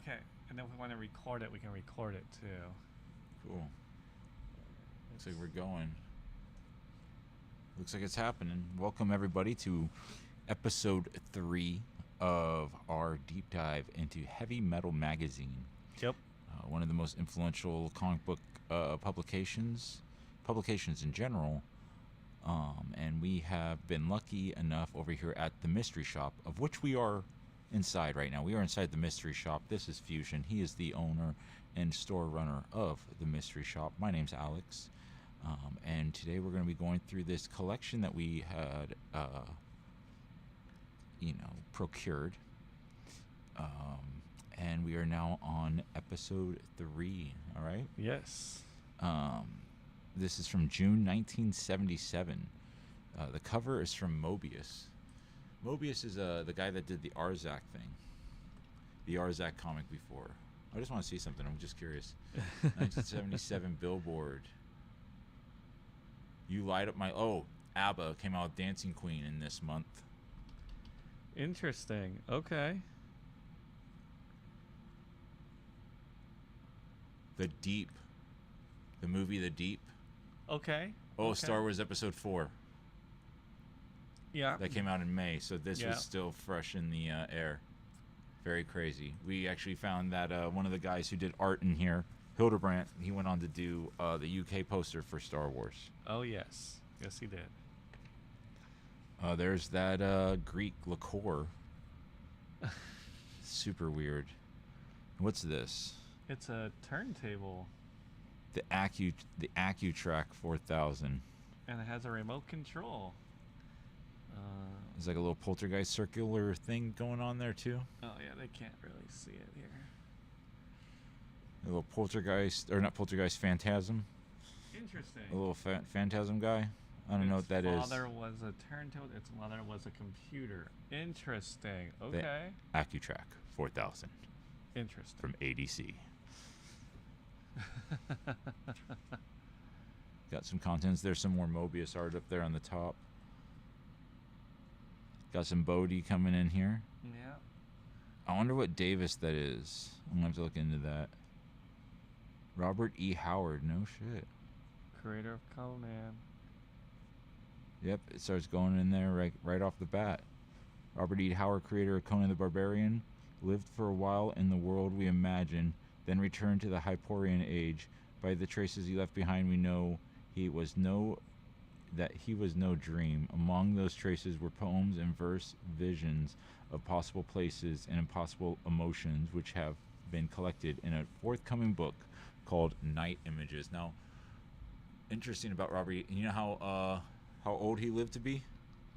Okay, and then if we want to record it, we can record it too. Cool. Looks like we're going. Looks like it's happening. Welcome everybody to episode 3 of our deep dive into Heavy Metal Magazine. Yep. One of the most influential comic book publications in general. And we have been lucky enough over here at the Mystery Shop, of which we are inside right now. We are inside the Mystery Shop. This is Fusion. He is the owner and store runner of the Mystery Shop. My name's Alex. And today we're going to be going through this collection that we had, procured. And we are now on episode 3. All right. Yes. This is from June 1977. The cover is from MOEBIUS. MOEBIUS is the guy that did the Arzak thing. The Arzak comic before. I just want to see something. I'm just curious. 1977 Billboard. You light up my... Oh, ABBA came out with Dancing Queen in this month. Interesting. Okay. The Deep. The movie The Deep. Okay. Oh, okay. Star Wars Episode 4. Yeah. That came out in May, so this Yeah. was still fresh in the air. Very crazy. We actually found that one of the guys who did art in here, Hildebrandt, he went on to do the UK poster for Star Wars. Oh, yes. Yes, he did. There's that Greek liqueur. Super weird. What's this? It's a turntable. The AccuTrack 4000. And it has a remote control. There's like a little poltergeist circular thing going on there too. Oh, yeah, they can't really see it here. A little poltergeist, or not poltergeist, phantasm. Interesting. A little phantasm guy. I don't know what that is. Its father was a turntable. Its mother was a computer. Interesting. Okay. AccuTrack 4000 Interesting. from ADC. Got some contents. There's some more Mobius art up there on the top. Got some Bodhi coming in here. Yeah. I wonder what Davis that is. I'm gonna have to look into that. Robert E. Howard. No shit. Creator of Conan. Yep, it starts going in there right off the bat. Robert E. Howard, creator of Conan the Barbarian, lived for a while in the world we imagine, then returned to the Hyperion age. By the traces he left behind, we know he was no dream. Among those traces were poems and verse visions of possible places and impossible emotions, which have been collected in a forthcoming book called Night Images. Now, interesting about Robert, you know how old he lived to be?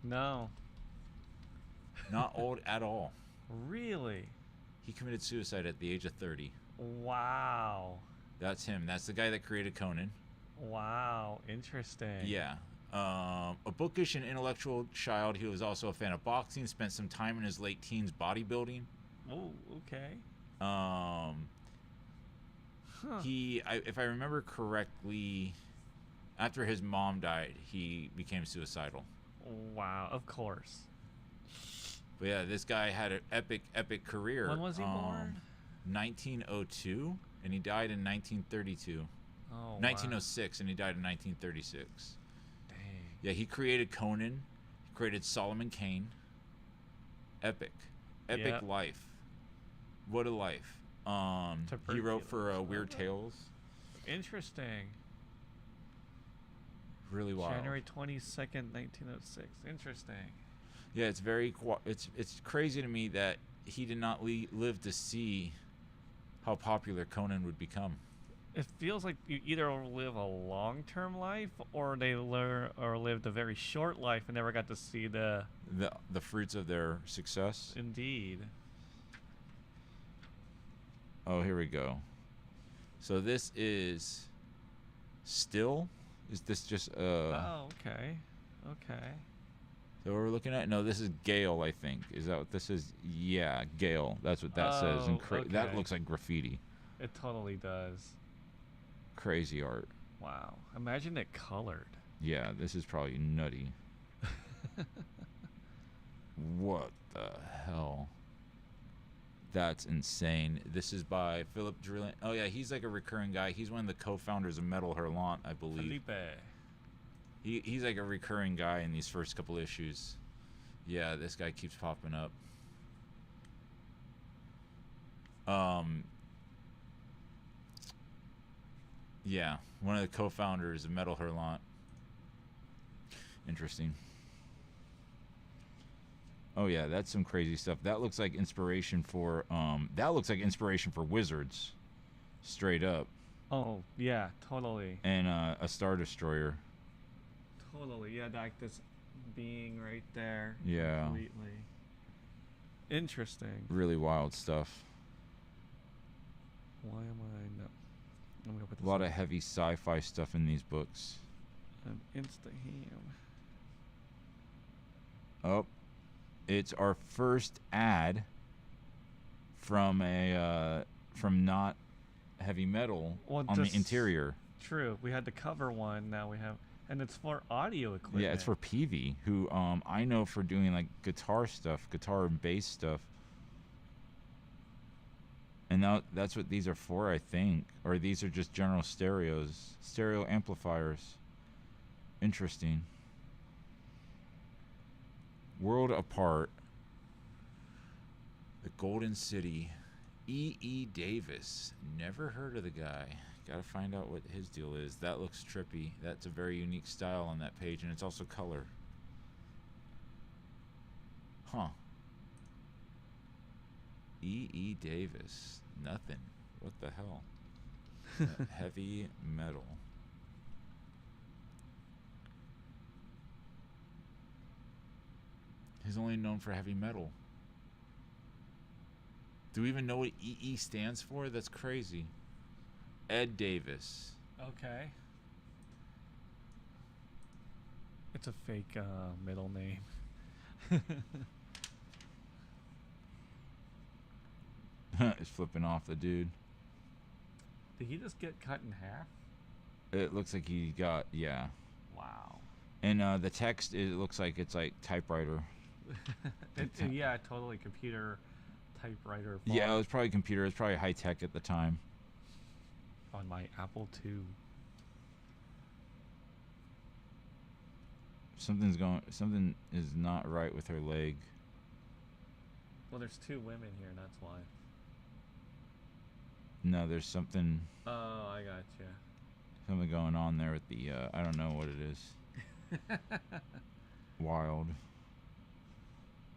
No. Not old at all. Really? He committed suicide at the age of 30. Wow. That's him. That's the guy that created Conan. Wow. Interesting. Yeah. A bookish and intellectual child, he was also a fan of boxing, spent some time in his late teens bodybuilding. Oh, okay. Huh. If I remember correctly, after his mom died, he became suicidal. Wow, of course. But yeah, this guy had an epic career. When was he born? 1902, and he died in 1932. Oh, 1906, and he died in 1936. Dang. Yeah, he created Conan. He created Solomon Kane. Epic Yep. life. What a life. He wrote for Weird Tales. Interesting. Really wild. January 22nd, 1906. Interesting. Yeah, it's it's crazy to me that he did not live to see how popular Conan would become. It feels like you either live a long-term life or they lived a very short life and never got to see the fruits of their success. Indeed. Oh, here we go. So this is still. Is this just Oh, okay. Okay. So we're looking at? No, this is Gale, I think. Is that what this is? Yeah, Gale. That's what that says. And okay. That looks like graffiti. It totally does. Crazy art. Wow. Imagine it colored. Yeah, this is probably nutty. What the hell? That's insane. This is by Philip Drillin. Oh yeah, he's like a recurring guy. He's one of the co-founders of Metal Hurlant, I believe. Felipe. He's like a recurring guy in these first couple issues. Yeah, this guy keeps popping up. Yeah, one of the co-founders of Metal Hurlant. Interesting. Oh yeah, that's some crazy stuff. That looks like inspiration for Wizards, straight up. Oh yeah, totally. And a Star Destroyer. Totally. Yeah, like this being right there. Yeah. Completely. Interesting. Really wild stuff. Why am I no? I'm gonna put this A lot of heavy sci-fi stuff in these books. an Instaham. Oh, it's our first ad from not heavy metal on the interior. True. We had the cover one. Now we have, and it's for audio equipment. Yeah, it's for Peavy, who I know for doing like guitar stuff, guitar and bass stuff. And now that's what these are for, I think. Or these are just general stereo amplifiers. Interesting. World Apart. The Golden City. E. Davis. Never heard of the guy. Gotta find out what his deal is. That looks trippy. That's a very unique style on that page, and it's also color. Huh. E. Davis. Nothing. What the hell? Heavy metal. He's only known for heavy metal. Do we even know what EE stands for? That's crazy. Ed Davis. Okay. It's a fake middle name. It's flipping off the dude. Did he just get cut in half? It looks like he got, yeah. Wow. And the text, it looks like it's like typewriter. Yeah, totally computer typewriter. Yeah, it was probably computer. It was probably high tech at the time. On my Apple II. Something is not right with her leg. Well, there's two women here, and that's why. No, there's something Oh, I gotcha. something going on there with the I don't know what it is. Wild.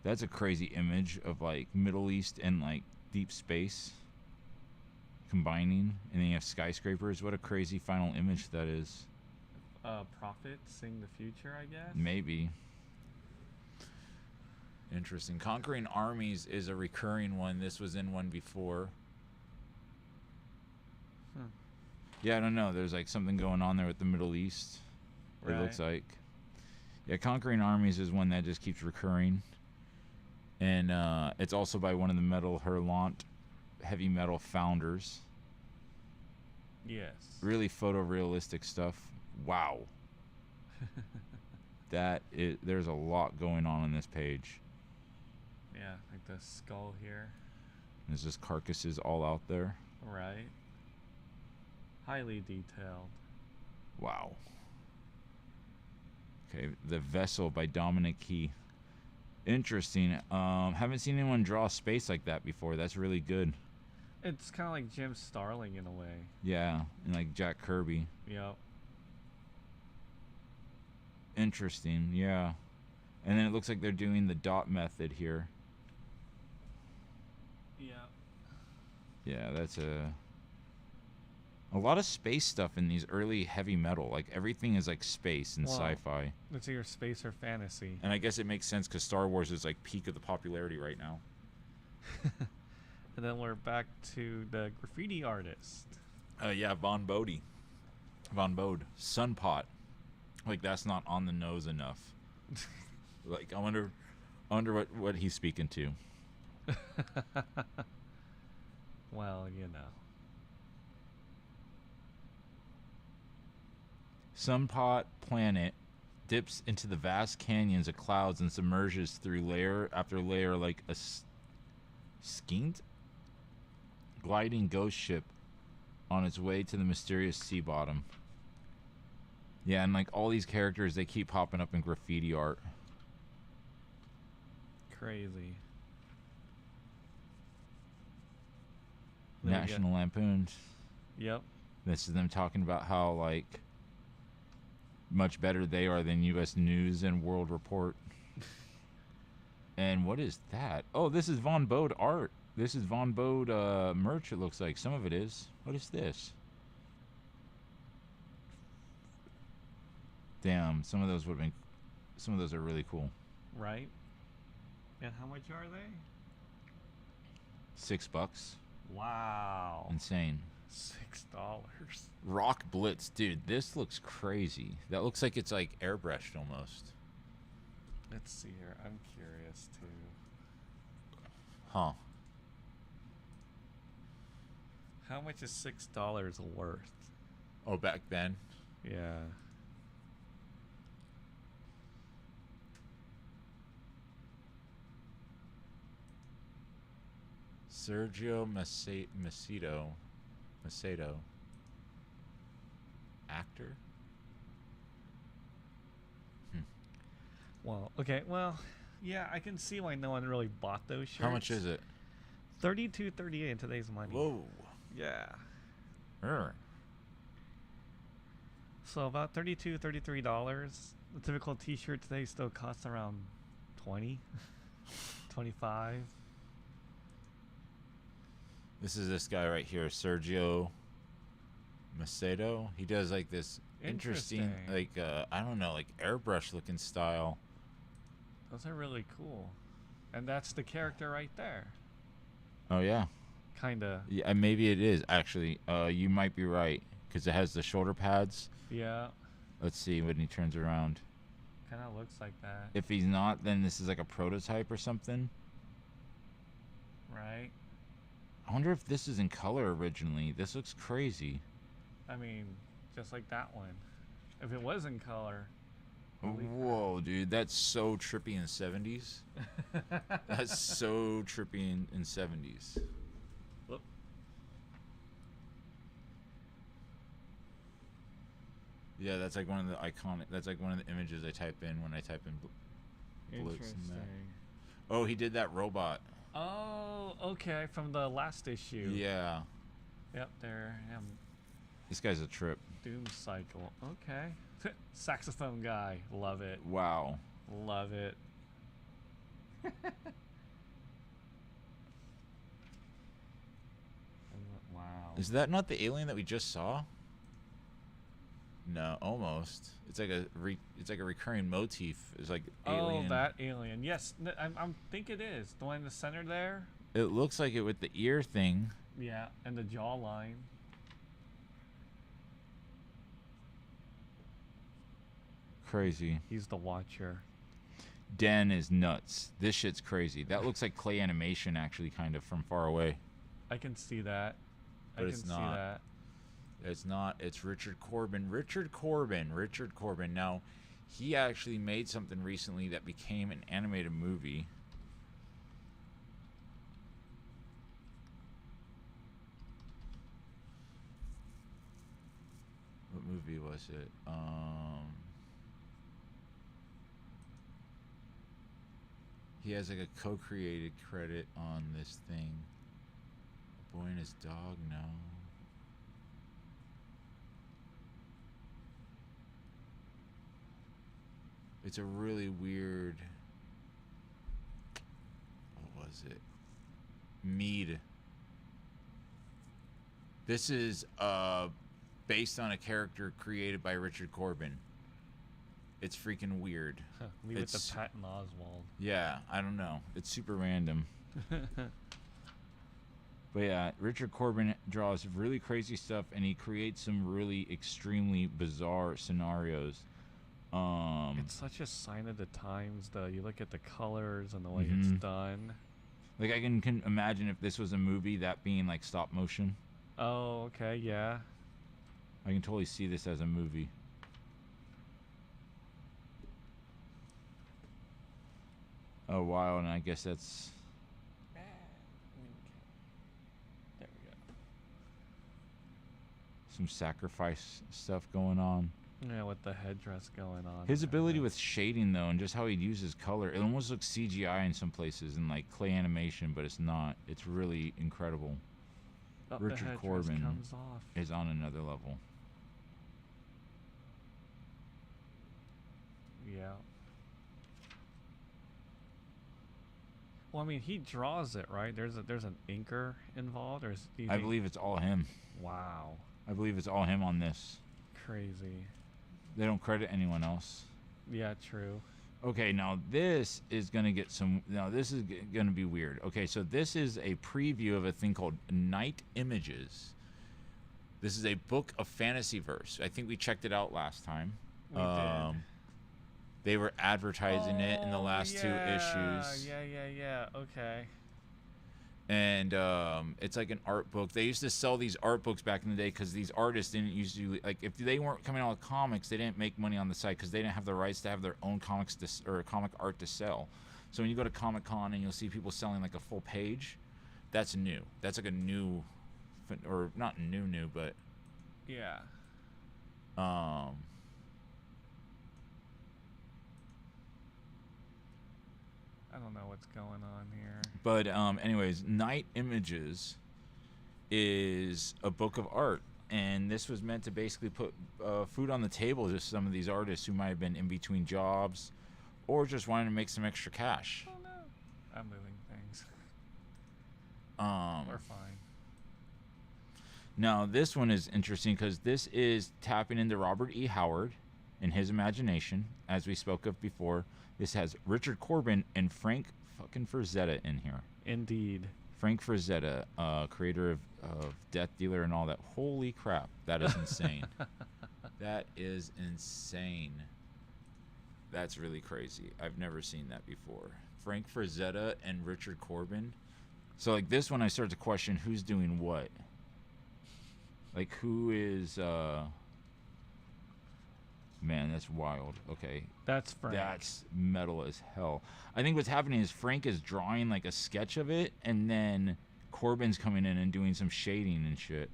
That's a crazy image of like Middle East and like deep space combining, and then you have skyscrapers. What a crazy final image that is. Prophet sing the future, I guess. Maybe. Interesting. Conquering Armies is a recurring one. This was in one before. Yeah, I don't know. There's like something going on there with the Middle East. It looks like. Yeah, Conquering Armies is one that just keeps recurring. And it's also by one of the Metal Hurlant heavy metal founders. Yes. Really photorealistic stuff. Wow. There's a lot going on this page. Yeah, like the skull here. There's just carcasses all out there. Right. Highly detailed. Wow. Okay, The Vessel by Dominic Key. Interesting. Haven't seen anyone draw space like that before. That's really good. It's kind of like Jim Starling in a way. Yeah, and like Jack Kirby. Yep. Interesting, yeah. And then it looks like they're doing the dot method here. Yeah. Yeah, that's a lot of space stuff in these early heavy metal. Like everything is like space and sci-fi. It's either space or fantasy. And I guess it makes sense because Star Wars is like peak of the popularity right now. And then we're back to the graffiti artist. Yeah, Von Bode. Sunpot. Like that's not on the nose enough. Like I wonder what he's speaking to. Well, you know. Sunpot planet dips into the vast canyons of clouds and submerges through layer after layer like a skeint. gliding ghost ship on its way to the mysterious sea bottom. Yeah, and like all these characters, they keep popping up in graffiti art. Crazy. Then we get- National Lampoons. Yep. This is them talking about how like much better they are than U.S. News and World Report. And what is that? Oh, this is Von Bode art. This is Von Bode merch, it looks like. Some of it is. What is this? Damn, some of those would have been... Some of those are really cool. Right. And how much are they? $6. Wow. Insane. $6. Rock Blitz. Dude, this looks crazy. That looks like it's like airbrushed almost. Let's see here. I'm curious too. Huh. How much is $6 worth? Oh, back then? Yeah. Sergio Macedo. Actor? Well, okay. Well, yeah, I can see why no one really bought those shirts. How much is it? $32.38 in today's money. Whoa. Yeah. Er. So about $33. The typical T-shirt today still costs around 20, 25. This is this guy right here, Sergio Macedo. He does like this interesting, like I don't know, like airbrush looking style. Those are really cool, and that's the character right there. Oh yeah. Kinda. Yeah, maybe it is actually. You might be right because it has the shoulder pads. Yeah. Let's see when he turns around. Kind of looks like that. If he's not, then this is like a prototype or something. Right. I wonder if this is in color originally. This looks crazy. I mean, just like that one. If it was in color. Whoa, dude, that's so trippy in the 70s. That's so trippy in 70s. Whoop. Yeah, that's like one of the iconic. That's like one of the images I type in when I type in Blitz and that. Oh, he did that robot. Oh, okay, from the last issue. Yeah. Yep, there. This guy's a trip. Doom Cycle. Okay. Saxophone guy. Love it. Wow. Love it. Wow. Is that not the alien that we just saw? No, almost. It's like a recurring motif. It's like alien. Oh, that alien. Yes, I'm think it is the one in the center there. It looks like it with the ear thing. Yeah, and the jawline. Crazy. He's the Watcher. Den is nuts. This shit's crazy. That looks like clay animation, actually, kind of from far away. I can see that. But I it's can not. see that. It's not. It's Richard Corbin. Richard Corbin. Now, he actually made something recently that became an animated movie. What movie was it? He has like a co-created credit on this thing. A Boy and His Dog? No. It's a really weird... What was it? Mead. This is based on a character created by Richard Corbin. It's freaking weird. Me with the Patton Oswalt. Yeah, I don't know. It's super random. But yeah, Richard Corbin draws really crazy stuff, and he creates some really extremely bizarre scenarios. It's such a sign of the times, though. You look at the colors and the way Mm-hmm. it's done. Like, I can imagine if this was a movie, that being like stop motion. Oh, okay, yeah. I can totally see this as a movie. Oh wow, and I guess that's... There we go. Some sacrifice stuff going on. Yeah, with the headdress going on. His ability with shading, though, and just how he uses color, it almost looks CGI in some places and like clay animation, but it's not. It's really incredible. Oh, Richard Corbin comes off. is on another level. Yeah. Well, I mean, he draws it, right? There's an inker involved, or I believe it's all him. Wow. I believe it's all him on this. Crazy. They don't credit anyone else. Yeah, true. Okay, now this is gonna get some. Now this is gonna be weird. Okay, so this is a preview of a thing called Night Images. This is a book of fantasy verse. I think we checked it out last time. We did. They were advertising it in the last two issues. Yeah. Okay. And it's like an art book. They used to sell these art books back in the day because these artists didn't usually, like, if they weren't coming out with comics, they didn't make money on the site because they didn't have the rights to have their own comics or comic art to sell. So when you go to Comic-Con and you'll see people selling like a full page, that's new. That's like a new, or not new, but Yeah. I don't know what's going on here. But anyways, Night Images is a book of art, and this was meant to basically put food on the table to some of these artists who might have been in between jobs or just wanting to make some extra cash. Oh no, I'm moving things. We're fine. Now this one is interesting because this is tapping into Robert E. Howard and his imagination, as we spoke of before. This has Richard Corbin and Frank fucking Frazetta in here. Indeed. Frank Frazetta, creator of Death Dealer and all that. Holy crap, that is insane. That is insane. That's really crazy. I've never seen that before. Frank Frazetta and Richard Corbin. So like this one, I start to question who's doing what. Like who is... Man, that's wild. Okay. That's Frank. That's metal as hell. I think what's happening is Frank is drawing like a sketch of it, and then Corbin's coming in and doing some shading and shit.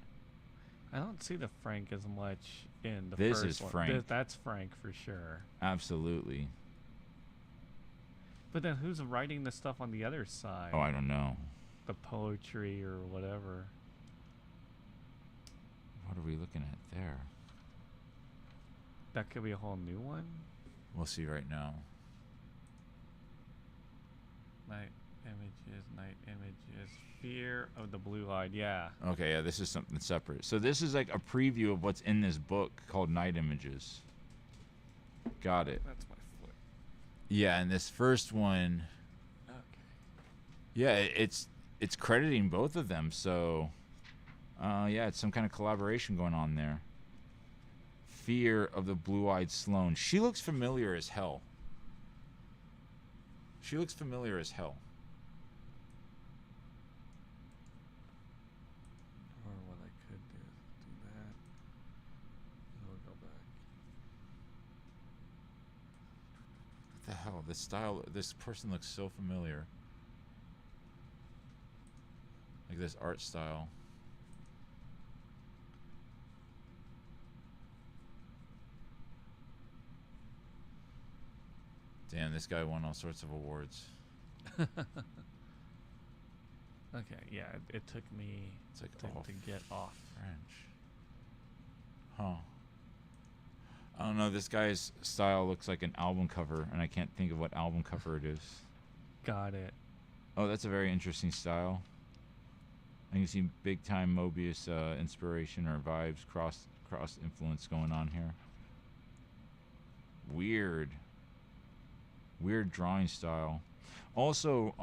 I don't see the Frank as much in the This first is one. Frank. That's Frank for sure. Absolutely. But then who's writing the stuff on the other side? Oh, I don't know. The poetry or whatever. What are we looking at there? That could be a whole new one. We'll see right now. Night images. Fear of the Blue-Eyed. Yeah. Okay, yeah, this is something separate. So this is like a preview of what's in this book called Night Images. Got it. That's my foot. Yeah, and this first one... Okay. Yeah, it's crediting both of them, so... yeah, it's some kind of collaboration going on there. Fear of the Blue-Eyed Sloan. She looks familiar as hell. She looks familiar as hell. Or what I could do is do that. And we'll go back. What the hell? This style, this person looks so familiar. Like this art style. Damn, this guy won all sorts of awards. Okay, yeah, it took me It's like to get off. French. Huh. I don't know, this guy's style looks like an album cover, and I can't think of what album cover it is. Got it. Oh, that's a very interesting style. I can see big time Moebius inspiration or vibes, cross influence going on here. Weird drawing style. Also,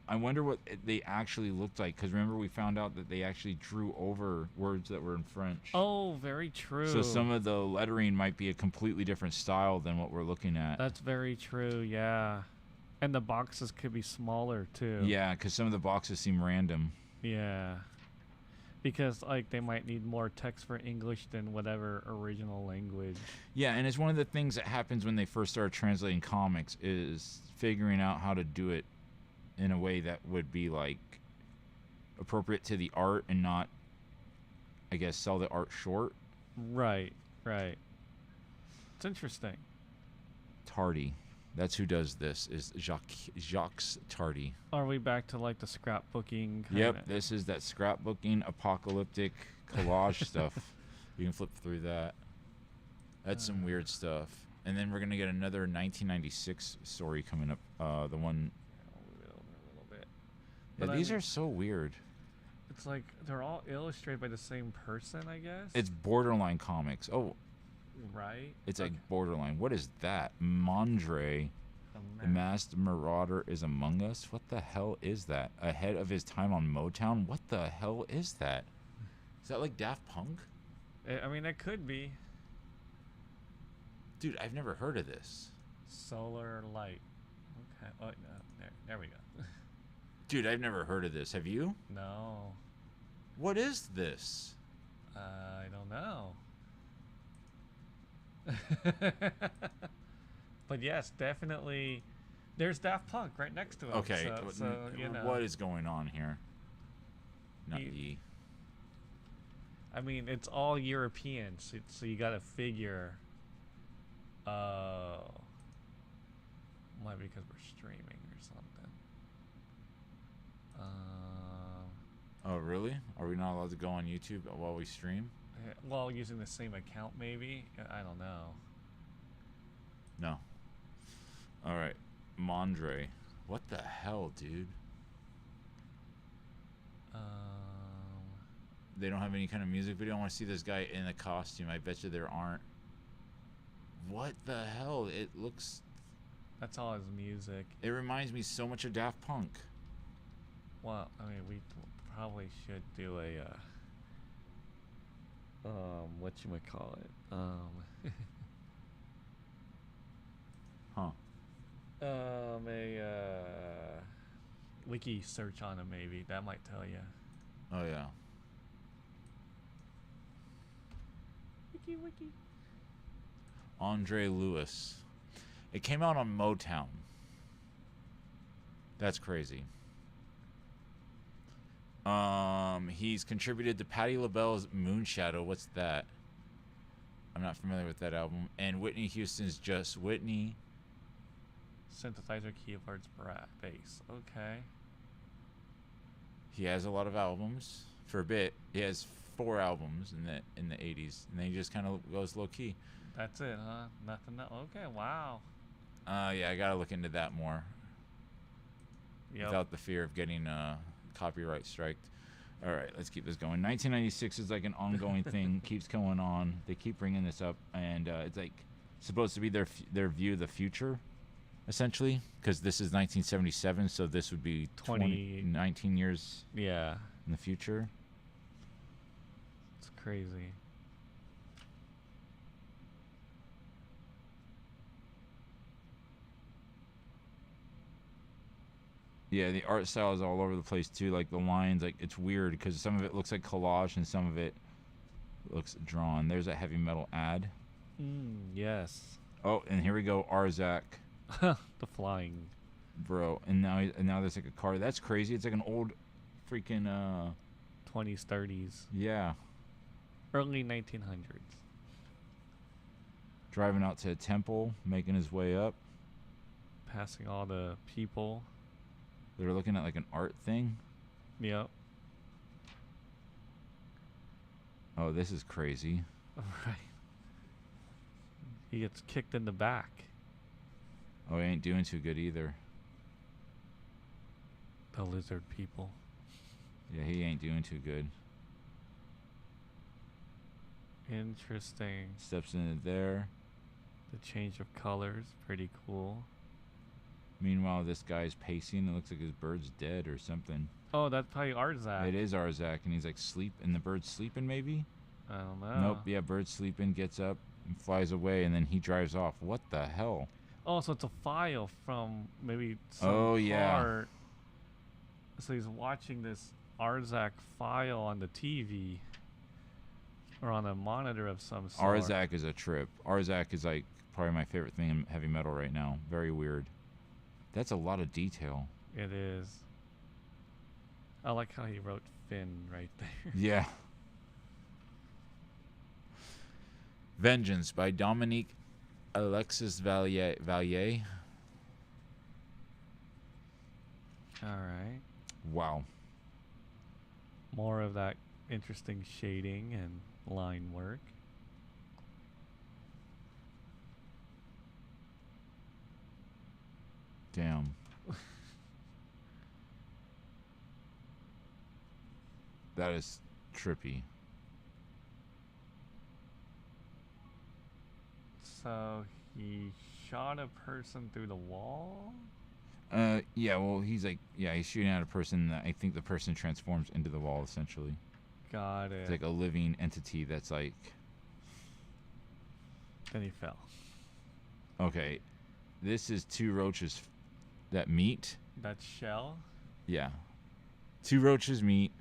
I wonder what they actually looked like, because remember we found out that they actually drew over words that were in French. Oh, very true. So some of the lettering might be a completely different style than what we're looking at. That's very true, yeah. And the boxes could be smaller too. Yeah, because some of the boxes seem random. Yeah. Because like they might need more text for English than whatever original language. Yeah, and it's one of the things that happens when they first started translating comics is figuring out how to do it in a way that would be like appropriate to the art and not I guess, sell the art short. Right, right. It's interesting. Tardy. That's who does this, is Jacques Tardy. Are we back to like the scrapbooking? Yep, this is that scrapbooking, apocalyptic collage stuff. You can flip through that. That's some weird stuff. And then we're going to get another 1996 story coming up. The one... A little bit. Yeah, But these are so weird. It's like they're all illustrated by the same person, I guess. It's Borderline Comics. Oh, right. it's like Borderline. What is that? Mondre, the masked marauder is among us. What the hell is that? Ahead of his time on Motown. What the hell is that? Is that like Daft Punk? I mean, it could be. Dude, I've never heard of this. Solar light. Okay. Oh no. There we go. Dude, I've never heard of this. Have you? No. What is this? I don't know. But yes, definitely. There's Daft Punk right next to him. Okay. So you know. What is going on here? Not You- E. I mean, it's all European, so you gotta figure. Might be because we're streaming or something. Oh, really? Are we not allowed to go on YouTube while we stream? Well, using the same account, maybe. I don't know. No. All right. Mondre. What the hell, dude? They don't have any kind of music video. I want to see this guy in a costume. I bet you there aren't. What the hell? It looks... That's all his music. It reminds me so much of Daft Punk. Well, I mean, we probably should do a whatchamacallit? Huh. A wiki search on him, maybe. That might tell you. Oh, yeah. Wiki. Andre Lewis. It came out on Motown. That's crazy. He's contributed to Patti LaBelle's Moonshadow. What's that? I'm not familiar with that album. And Whitney Houston's Just Whitney. Synthesizer, keyboards, bass. Okay. He has a lot of albums. For a bit, he has 4 albums in the 80s, and then he just kind of goes low key. That's it, huh? Nothing. Okay. Wow. Yeah, I gotta look into that more. Yep. Without the fear of getting copyright striked. All right, let's keep this going. 1996 is like an ongoing thing, keeps going on. They keep bringing this up, and it's like supposed to be their view of the future, essentially, because this is 1977, so this would be 19 years Yeah. in the future. It's crazy. Yeah, the art style is all over the place too. Like the lines, like it's weird because some of it looks like collage and some of it looks drawn. There's a heavy metal ad. Yes. Oh, and here we go, Arzak, The flying. bro. And now there's like a car. That's crazy. It's like an old freaking 20s, 30s, yeah. early 1900s. Driving out to a temple, making his way up. Passing all the people. They're looking at like an art thing. Yep. Oh, this is crazy. Right. He gets kicked in the back. Oh, he ain't doing too good either. The lizard people. Yeah, he ain't doing too good. Interesting. Steps into there. The change of colors, pretty cool. Meanwhile, this guy's pacing. It looks like his bird's dead or something. Oh, that's probably Arzak. It is Arzak, and he's like and the bird's sleeping maybe? I don't know. Nope, yeah, bird's sleeping, gets up, and flies away, and then he drives off. What the hell? Oh, so it's a file from maybe some Oh, yeah. part. So he's watching this Arzak file on the TV. Or on a monitor of some sort. Arzak is a trip. Arzak is like probably my favorite thing in heavy metal right now. Very weird. That's a lot of detail. It is. I like how he wrote Finn right there. Yeah. Vengeance by Dominique Alexis Valier. All right. Wow. More of that interesting shading and line work. Damn. That is trippy. So he shot a person through the wall? Yeah, well, he's shooting at a person that I think the person transforms into the wall, essentially. Got it. It's like a living entity that's like... Then he fell. Okay, this is two roaches that meet. That shell? Yeah. Two roaches meet,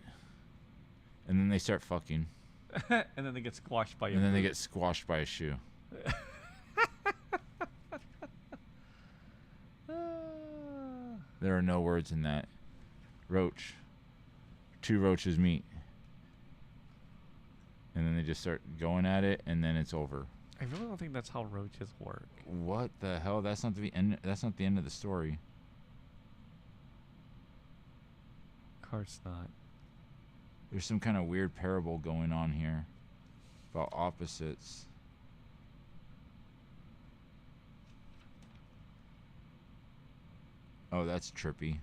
and then they start fucking. And then they get squashed by a And then they boot. get squashed by a shoe. There are no words in that. Roach. Two roaches meet. And then they just start going at it, and then it's over. I really don't think that's how roaches work. What the hell? That's not the end. That's not the end of the story. Of course not. There's some kind of weird parable going on here about opposites. Oh, that's trippy.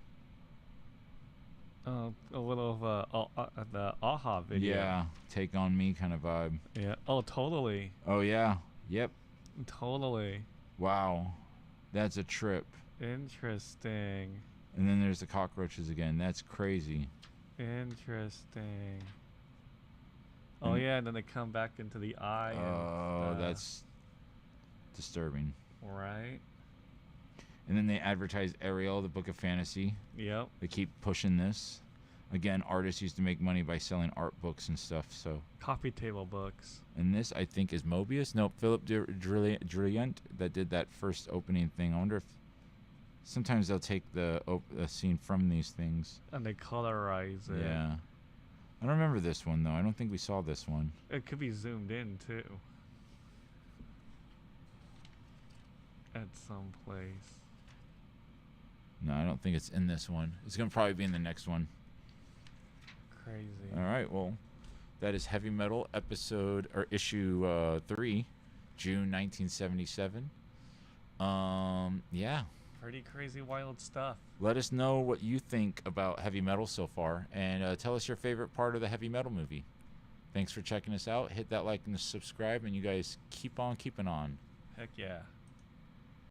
A little of the AHA video. Yeah, take on me kind of vibe. Yeah. Oh, totally. Oh yeah, yep. Totally. Wow, that's a trip. Interesting. And then there's the cockroaches again. That's crazy. Interesting. Oh yeah, and then they come back into the eye. Oh, and, that's disturbing. right. And then they advertise Ariel, the book of fantasy. Yep. They keep pushing this. Again, artists used to make money by selling art books and stuff. So, Coffee table books. and this I think is MOEBIUS. Nope, Philip Drillient that did that first opening thing. I wonder if sometimes they'll take the scene from these things. And they colorize it. Yeah. I don't remember this one though. I don't think we saw this one. It could be zoomed in too. At some place. No, I don't think it's in this one. It's gonna probably be in the next one. Crazy. All right. Well, that is Heavy Metal issue 3, June 1977. Yeah. Pretty crazy wild stuff. Let us know what you think about heavy metal so far, and tell us your favorite part of the heavy metal movie. Thanks for checking us out. Hit that like and subscribe, and you guys keep on keeping on. Heck yeah.